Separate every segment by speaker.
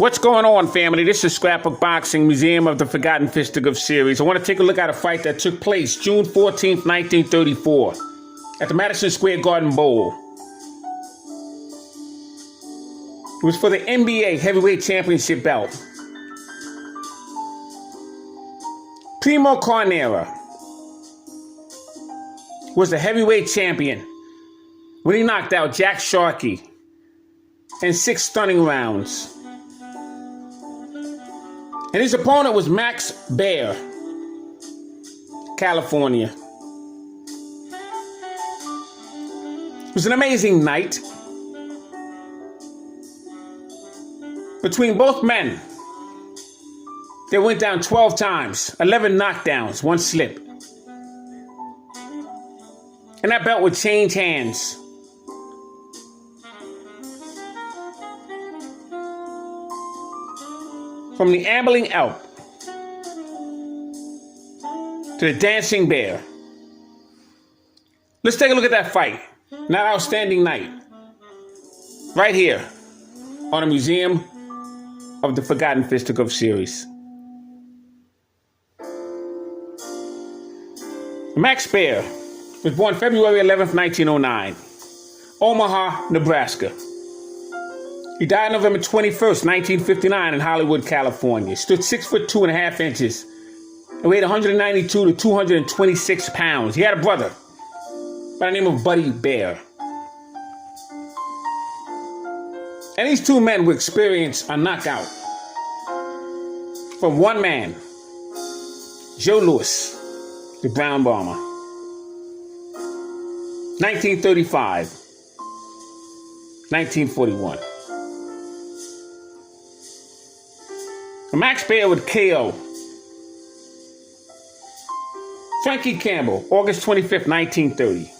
Speaker 1: What's going on, family? This is Scrapbook Boxing, Museum of the Forgotten Fisticuffs series. I want to take a look at a fight that took place June 14th, 1934, at the Madison Square Garden Bowl. It was for the NBA Heavyweight Championship belt. Primo Carnera was the heavyweight champion when he knocked out Jack Sharkey in 6 stunning rounds. And his opponent was Max Baer, California. It was an amazing night between both men. They went down 12 times, 11 knockdowns, 1 slip. And that belt would change hands. From the ambling elk to the dancing bear. Let's take a look at that fight. That outstanding night. Right here on a Museum of the Forgotten Fisticuffs series. Max Baer was born February 11th, 1909, Omaha, Nebraska. He died November 21st, 1959 in Hollywood, California. He stood 6'2.5" and weighed 192 to 226 pounds. He had a brother by the name of Buddy Baer. And these two men would experience a knockout from one man, Joe Louis, the Brown Bomber. 1935, 1941. Max Baer would KO Frankie Campbell, August 25th, 1930.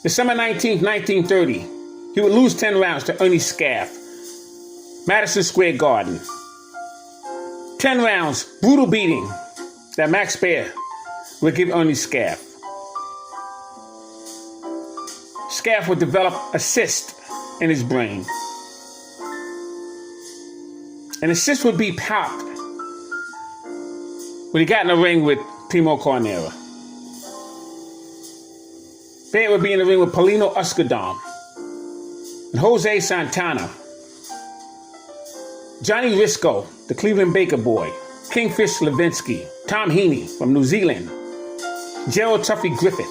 Speaker 1: December 19th, 1930, he would lose 10 rounds to Ernie Scaff, Madison Square Garden. 10 rounds, brutal beating that Max Baer would give Ernie Scaff. Scaff would develop a cyst in his brain. And the cyst would be popped when he got in the ring with Primo Carnera. Baer would be in the ring with Paulino Uscadam and Jose Santana, Johnny Risco, the Cleveland Baker Boy, Kingfish Levinsky, Tom Heaney from New Zealand, Gerald Tuffy Griffith.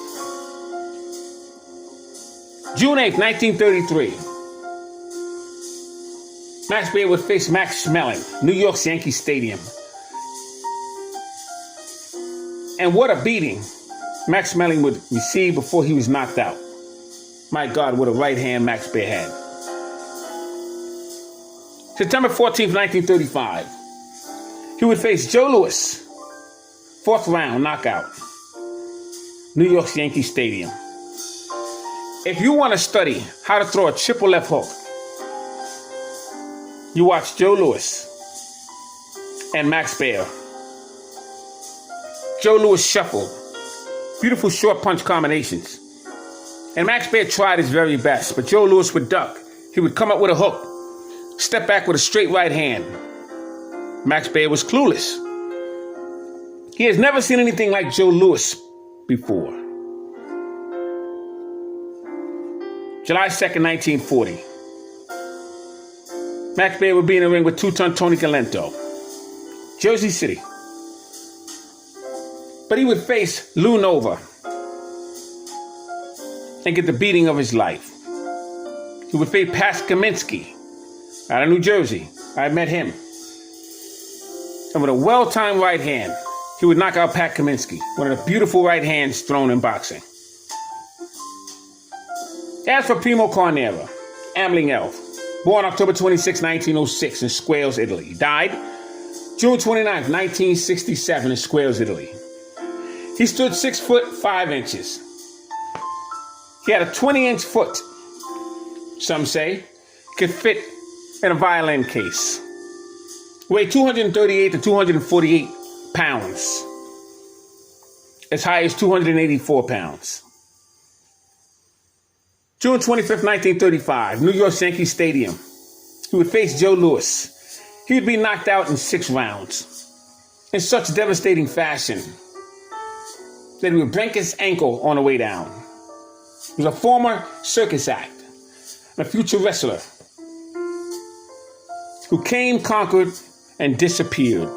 Speaker 1: June 8th, 1933. Max Baer would face Max Schmeling, New York's Yankee Stadium. And what a beating Max Schmeling would receive before he was knocked out. My God, what a right hand Max Baer had. September 14th, 1935. He would face Joe Louis, 4th round knockout, New York's Yankee Stadium. If you want to study how to throw a triple left hook, you watch Joe Louis and Max Baer. Joe Louis shuffled. Beautiful short punch combinations. And Max Baer tried his very best, but Joe Louis would duck. He would come up with a hook, step back with a straight right hand. Max Baer was clueless. He has never seen anything like Joe Louis before. July 2nd, 1940. Max Baer would be in the ring with two-ton Tony Calento, Jersey City. But he would face Lou Nova and get the beating of his life. He would face Pat Kaminsky out of New Jersey. I met him. And with a well-timed right hand, he would knock out Pat Kaminsky, one of the beautiful right hands thrown in boxing. As for Primo Carnera, ambling elf, born October 26, 1906 in Squales, Italy. Died June 29, 1967 in Squales, Italy. He stood 6'5". He had a 20-inch foot. Some say could fit in a violin case. Weighed 238 to 248 pounds. As high as 284 pounds. June 25th, 1935, New York Yankee Stadium. He would face Joe Louis. He would be knocked out in 6 rounds in such devastating fashion that he would break his ankle on the way down. He was a former circus act and a future wrestler who came, conquered, and disappeared.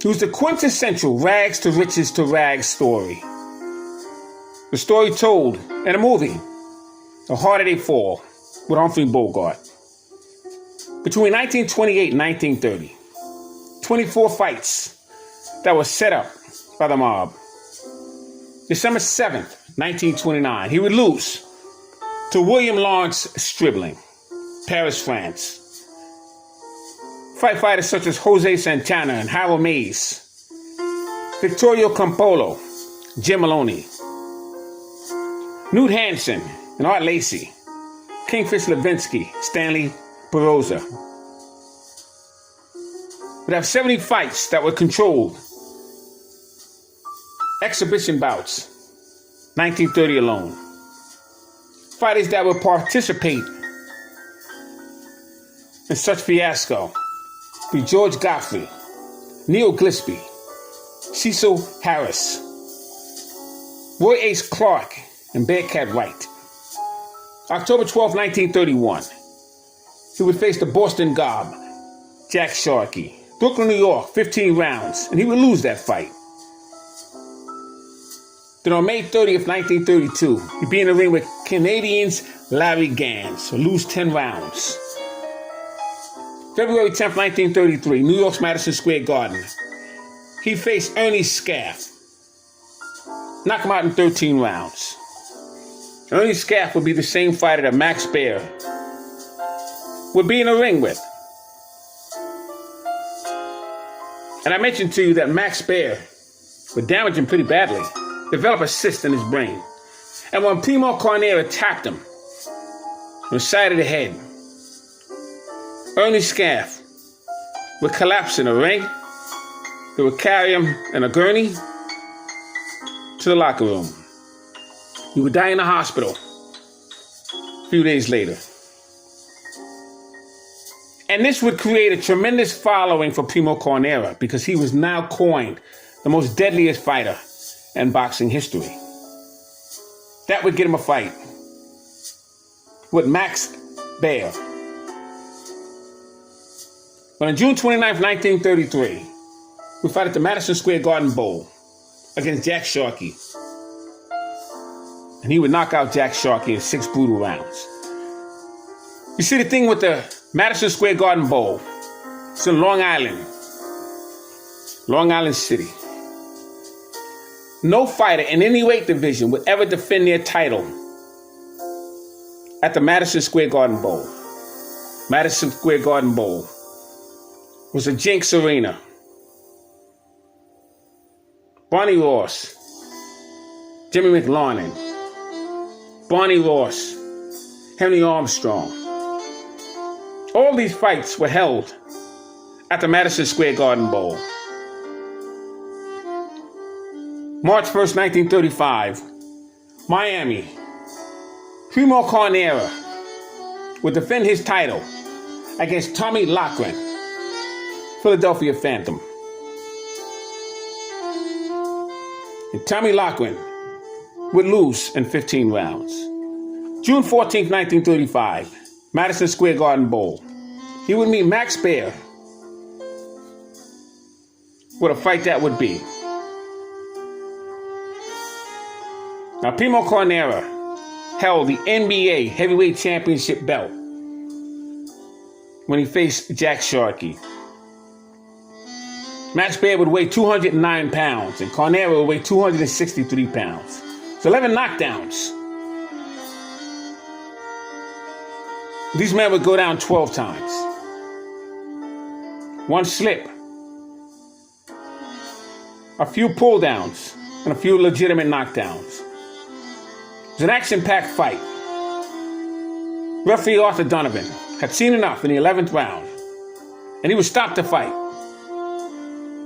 Speaker 1: He was the quintessential rags to riches to rags story. The story told in a movie, The Harder They Fall, with Humphrey Bogart. Between 1928 and 1930, 24 fights that were set up by the mob. December 7th, 1929, he would lose to William Lawrence Stribling, Paris, France. Fight fighters such as Jose Santana and Harold Mays, Vittorio Campolo, Jim Maloney, Knute Hansen and Art Lacey, Kingfish Levinsky, Stanley Barossa. Would have 70 fights that were controlled. Exhibition bouts, 1930 alone. Fighters that would participate in such fiasco be George Godfrey, Neil Gillespie, Cecil Harris, Roy Ace Clark, and Bearcat Wright. October 12, 1931, he would face the Boston Gob, Jack Sharkey. Brooklyn, New York, 15 rounds, and he would lose that fight. Then on May 30th, 1932, he'd be in the ring with Canadian's Larry Gans, who lose 10 rounds. February 10th, 1933, New York's Madison Square Garden. He faced Ernie Scaff. Knocked him out in 13 rounds. Ernie Scaff would be the same fighter that Max Baer would be in the ring with. And I mentioned to you that Max Baer would damage him pretty badly, develop a cyst in his brain. And when Primo Carnera tapped him on the side of the head, Ernie Scaff would collapse in a ring. They would carry him in a gurney to the locker room. He would die in the hospital a few days later. And this would create a tremendous following for Primo Carnera because he was now coined the most deadliest fighter in boxing history. That would get him a fight with Max Baer. But on June 29th, 1933, we fight at the Madison Square Garden Bowl against Jack Sharkey. And he would knock out Jack Sharkey in 6 brutal rounds. You see, the thing with the Madison Square Garden Bowl, it's in Long Island City. No fighter in any weight division would ever defend their title at the Madison Square Garden Bowl. Madison Square Garden Bowl was a Jinx arena. Barney Ross, Jimmy McLaurin, Barney Ross, Henry Armstrong. All these fights were held at the Madison Square Garden Bowl. March 1st, 1935, Miami. Primo Carnera would defend his title against Tommy Loughran, Philadelphia Phantom. And Tommy Loughran would lose in 15 rounds. June 14th, 1935, Madison Square Garden Bowl. He would meet Max Baer. What a fight that would be. Now, Primo Carnera held the NBA Heavyweight Championship belt when he faced Jack Sharkey. Max Baer would weigh 209 pounds, and Carnera would weigh 263 pounds. It's 11 knockdowns. These men would go down 12 times. One slip, a few pull downs, and a few legitimate knockdowns. It was an action-packed fight. Referee Arthur Donovan had seen enough in the 11th round, and he would stop the fight.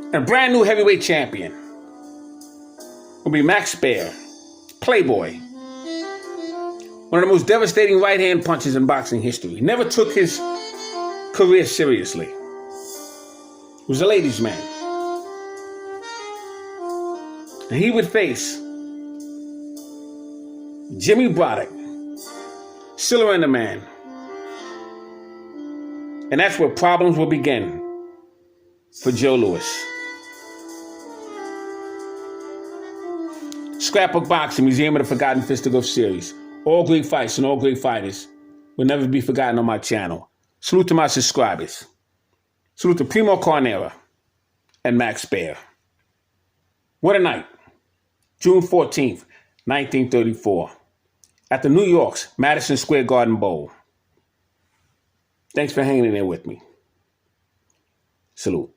Speaker 1: And a brand new heavyweight champion would be Max Baer, Playboy, One of the most devastating right-hand punches in boxing history. Never took his career seriously. Was a ladies' man. And he would face Jimmy Braddock, Cylinder Man. And that's where problems will begin for Joe Louis. Scrapbook Boxing, Museum of the Forgotten Fisticuffs series. All great fights and all great fighters will never be forgotten on my channel. Salute to my subscribers. Salute to Primo Carnera and Max Baer. What a night. June 14th, 1934. At the New York's Madison Square Garden Bowl. Thanks for hanging in there with me. Salute.